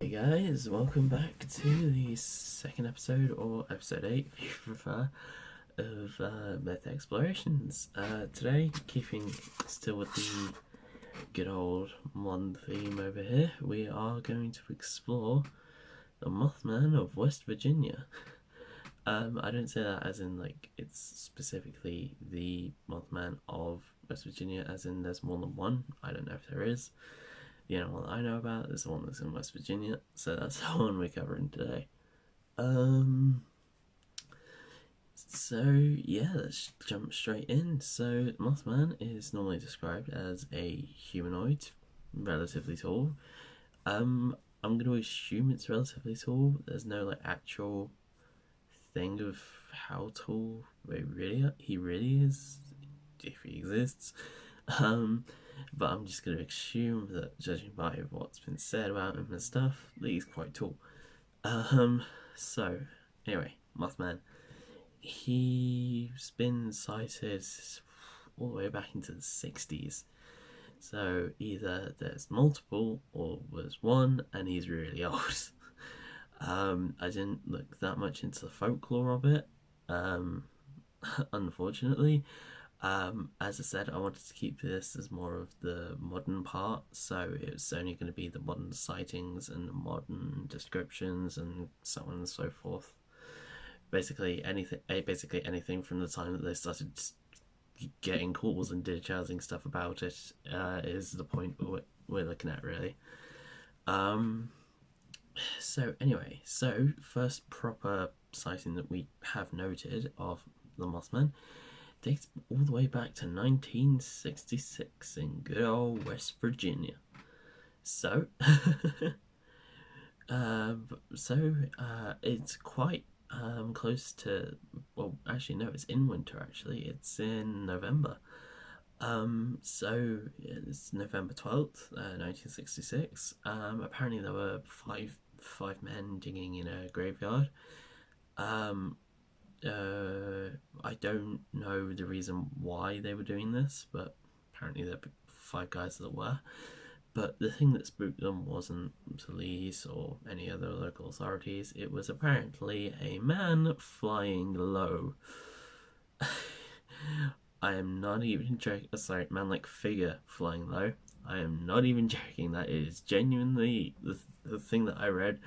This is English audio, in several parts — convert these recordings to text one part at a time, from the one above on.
Hey guys, welcome back to the second episode, or episode 8 if you prefer, of Myth Explorations. Today, keeping still with the good old modern theme over here, we are going to explore the Mothman of West Virginia. I don't say that as in like it's specifically the Mothman of West Virginia, as in there's more than one. I don't know if there is. The only one I know about is the one that's in West Virginia, so that's the one we're covering today. So yeah, let's jump straight in. So Mothman is normally described as a humanoid, relatively tall. I'm going to assume it's relatively tall. There's no like actual thing of how tall he really is, if he exists. But I'm just going to assume that, judging by what's been said about him and stuff, that he's quite tall. So, anyway, Mothman. He's been cited all the way back into the 60s. So, either there's multiple or there's one, and he's really old. I didn't look that much into the folklore of it, unfortunately. As I said, I wanted to keep this as more of the modern part, so it's only going to be the modern sightings and the modern descriptions and so on and so forth. Basically anything from the time that they started getting calls and digitizing stuff about it is the point we're looking at, really. So anyway, first proper sighting that we have noted of the Mothman dates all the way back to 1966 in good old West Virginia. So, it's quite close to. Well, actually, no, it's in winter. Actually, it's in November. It's November 12th, 1966. Apparently, there were five men digging in a graveyard. I don't know the reason why they were doing this, but apparently there were 5 guys that were. But the thing that spooked them wasn't police or any other local authorities. It was apparently a man flying low. I am not even joking. Sorry, man-like figure flying low. I am not even joking. That is genuinely the thing that I read.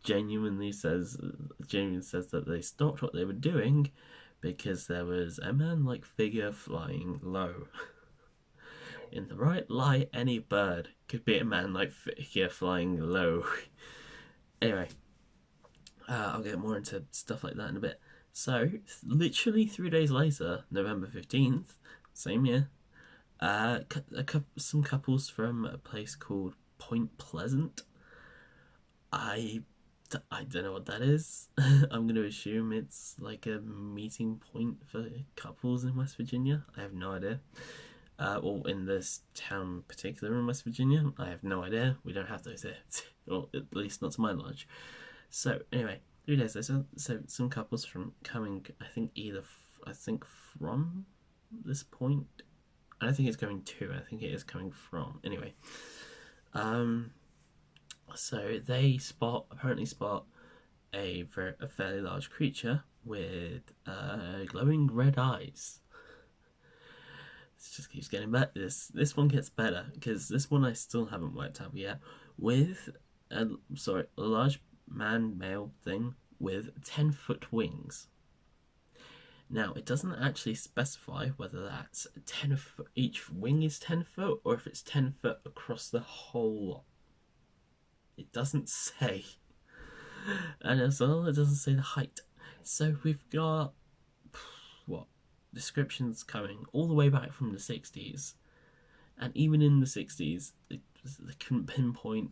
Genuinely says that they stopped what they were doing because there was a man-like figure flying low. In the right light, any bird could be a man-like figure flying low. Anyway, I'll get more into stuff like that in a bit. So, literally 3 days later, November 15th, same year, some couples from a place called Point Pleasant. I don't know what that is. I'm going to assume it's like a meeting point for couples in West Virginia. I have no idea. Or in this town in particular in West Virginia, I have no idea. We don't have those here, or at least not to my knowledge. So anyway, 3 days later, so some couples from coming, I think from this point. I don't think it's going to. I think it is coming from. Anyway, so they apparently spot a fairly large creature with glowing red eyes. It just keeps getting better. This one gets better because this one I still haven't worked out yet. With a large male thing with 10-foot wings. Now it doesn't actually specify whether that's 10 foot. Each wing is 10 foot, or if it's 10 foot across the whole lot. It doesn't say, and as well, it doesn't say the height. So we've got descriptions coming all the way back from the 60s, and even in the 60s they couldn't pinpoint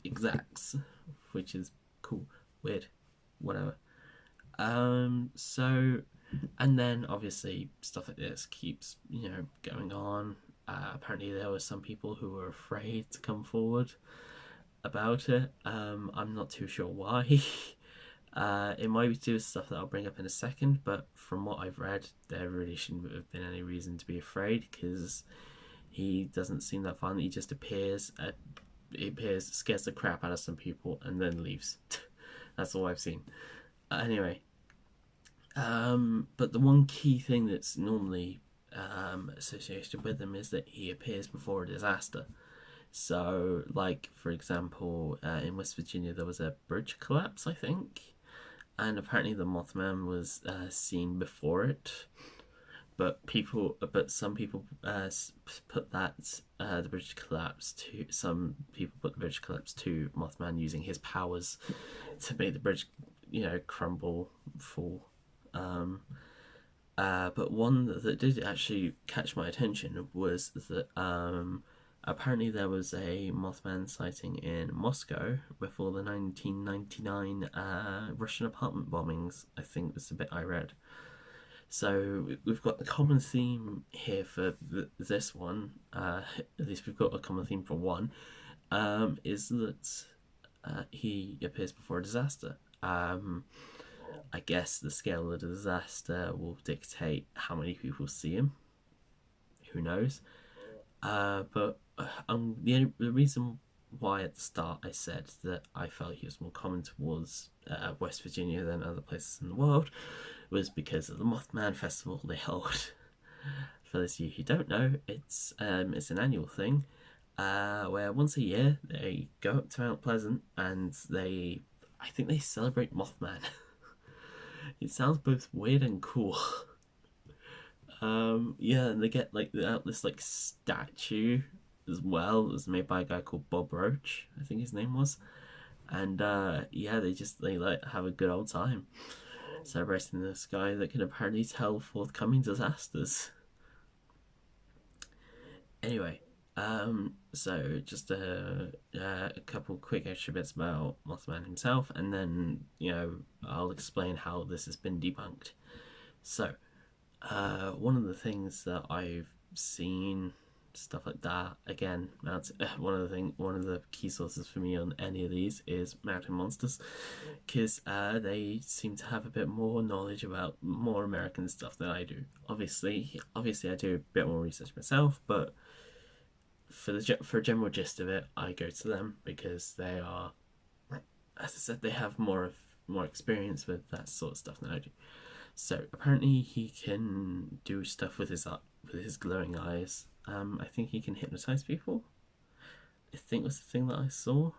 exacts, which is cool, weird, whatever. And then obviously stuff like this keeps going on. Apparently there were some people who were afraid to come forward about it. I'm not too sure why. It might be to do with stuff that I'll bring up in a second, but from what I've read, there really shouldn't have been any reason to be afraid because he doesn't seem that violent. He just appears it appears, scares the crap out of some people, and then leaves. That's all I've seen. Anyway, but the one key thing that's normally associated with him is that he appears before a disaster. So, like for example, in West Virginia, there was a bridge collapse, I think, and apparently the Mothman was seen before it. But some people put that the bridge collapse to some people put the bridge collapse to Mothman using his powers to make the bridge, crumble, fall. Um, but one that did actually catch my attention was that apparently there was a Mothman sighting in Moscow before the 1999 Russian apartment bombings. I think was the bit I read. So we've got the common theme here for this one. At least we've got a common theme for one. Is that he appears before a disaster. I guess the scale of the disaster will dictate how many people see him. Who knows? But the reason why at the start I said that I felt he was more common towards West Virginia than other places in the world was because of the Mothman Festival they hold. For those of you who don't know, it's an annual thing where once a year they go up to Mount Pleasant and I think they celebrate Mothman. It sounds both weird and cool. Yeah, and they get out this statue as well. It was made by a guy called Bob Roach, I think his name was. And yeah, they have a good old time celebrating this guy that can apparently tell forthcoming disasters. Anyway, so just a couple quick extra bits about Mothman himself, and then I'll explain how this has been debunked. So, one of the things that I've seen, stuff like that. Again, one of the key sources for me on any of these is Mountain Monsters, because they seem to have a bit more knowledge about more American stuff than I do. Obviously, I do a bit more research myself, but for a general gist of it, I go to them because they are, as I said, they have more experience with that sort of stuff than I do. So apparently he can do stuff with his glowing eyes. I think he can hypnotize people. I think was the thing that I saw.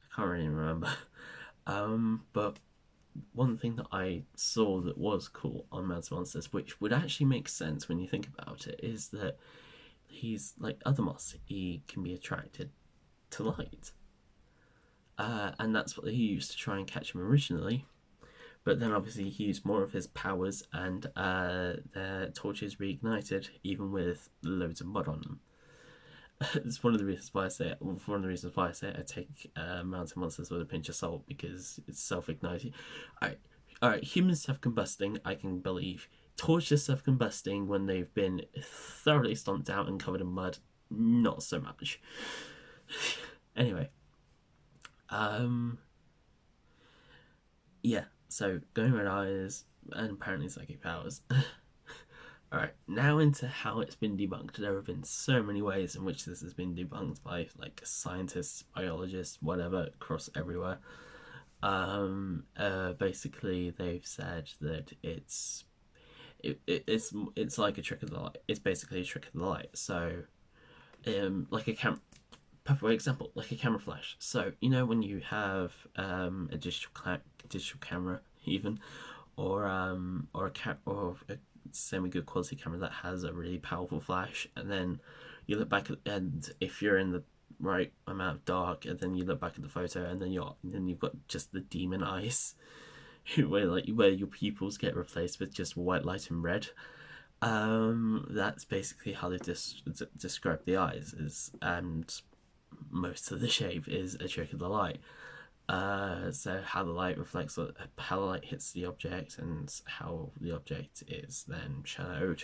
I can't really remember. But one thing that I saw that was cool on Mountain Monsters, which would actually make sense when you think about it, is that he's like other moths. He can be attracted to light. And that's what he used to try and catch him originally. But then obviously he used more of his powers, and their torches reignited, even with loads of mud on them. It's one of the reasons why I say I take Mountain Monsters with a pinch of salt, because it's self-igniting. Alright, humans self-combusting, I can believe. Torches self-combusting when they've been thoroughly stomped out and covered in mud, not so much. Anyway, yeah. So, glowing red eyes and apparently psychic powers. Alright, now into how it's been debunked. There have been so many ways in which this has been debunked by scientists, biologists, whatever, across everywhere. Basically they've said that it's like a trick of the light. It's basically a trick of the light. So, like a perfect example, like a camera flash. So when you have a digital camera, even, or a semi good quality camera that has a really powerful flash, and then you look back and if you're in the right amount of dark, and then you look back at the photo, and then you've got just the demon eyes, where your pupils get replaced with just white light and red. That's basically how they describe the eyes, and most of the shape is a trick of the light. So how the light reflects, how the light hits the object, and how the object is then shadowed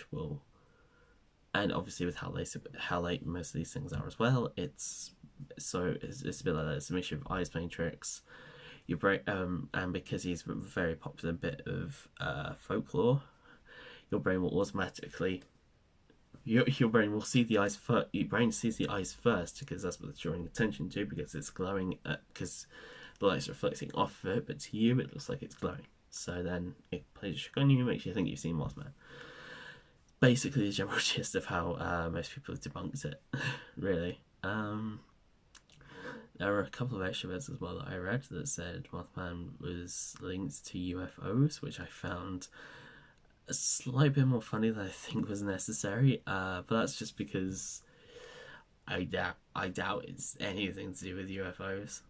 and obviously with how late most of these things are as well. It's a bit like that. It's a mixture of eyes playing tricks. Your brain, and because he's a very popular bit of folklore, your brain will automatically your brain will see the eyes first. Your brain sees the eyes first because that's what it's drawing attention to, because it's glowing. Because the light's reflecting off of it, but to you it looks like it's glowing. So then it plays a trick on you, makes you think you've seen Mothman. Basically, the general gist of how most people have debunked it, really. There were a couple of extra bits as well that I read that said Mothman was linked to UFOs, which I found a slight bit more funny than I think was necessary. But that's just because I doubt it's anything to do with UFOs.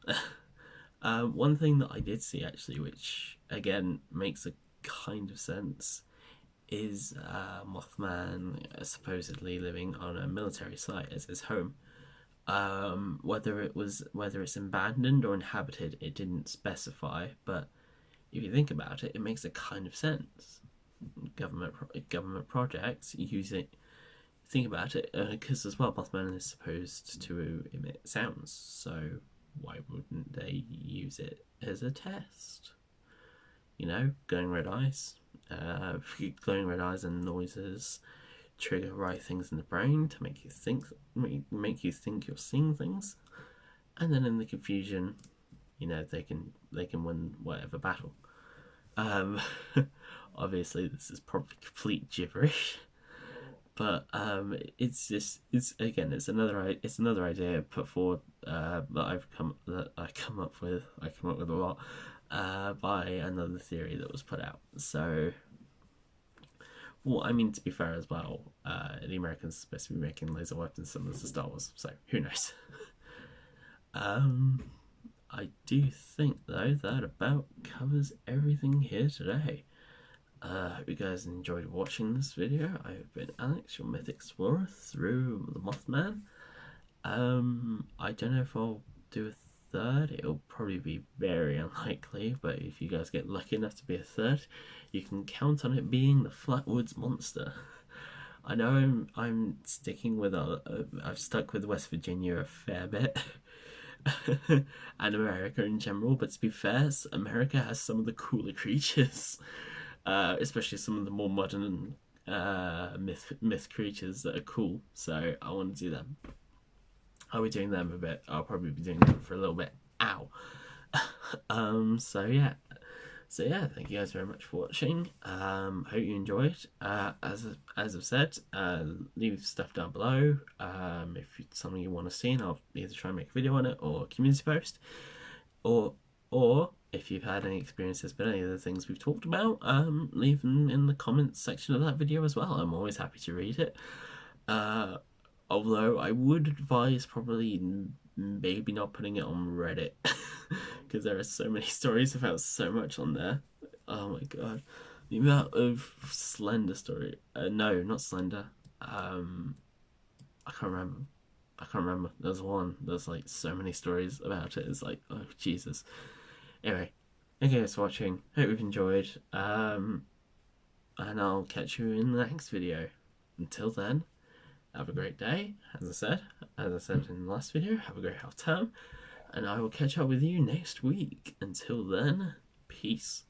One thing that I did see actually, which again makes a kind of sense, is Mothman supposedly living on a military site as his home. Whether it's abandoned or inhabited, it didn't specify. But if you think about it, it makes a kind of sense. Government projects use it. Think about it, because as well, Mothman is supposed to emit sounds. So why wouldn't they use it as a test? You know, glowing red eyes, glowing red eyes and noises trigger right things in the brain to make you think you're seeing things, and then in the confusion, you know, they can win whatever battle. Obviously, this is probably complete gibberish, but it's another idea put forward that I come up with a lot by another theory that was put out. So, well, I mean, to be fair as well, the Americans are supposed to be making laser weapons similar to Star Wars, so who knows? I do think, though, that about covers everything here today. I hope you guys enjoyed watching this video. I've been Alex, your Myth Explorer through the Mothman. I don't know if I'll do a third. It'll probably be very unlikely, but if you guys get lucky enough to be a third, you can count on it being the Flatwoods Monster. I know I'm sticking with I've stuck with West Virginia a fair bit. And America in general, but to be fair, America has some of the cooler creatures, especially some of the more modern myth creatures that are cool. So I want to do them. I'll be doing them a bit. I'll probably be doing them for a little bit. Ow. So yeah. Thank you guys very much for watching. Hope you enjoyed. As I've said, leave stuff down below. If it's something you want to see, and I'll either try and make a video on it or a community post, or if you've had any experiences with any of the things we've talked about, leave them in the comments section of that video as well. I'm always happy to read it. Although I would advise probably maybe not putting it on Reddit, because there are so many stories about so much on there. Oh my god, the amount of Slender story. No, not Slender. I can't remember. There's one. There's like so many stories about it. It's like, oh Jesus. Anyway, thank you guys for watching. Hope you've enjoyed. And I'll catch you in the next video. Until then, have a great day. As I said in the last video, have a great half term, and I will catch up with you next week. Until then, peace.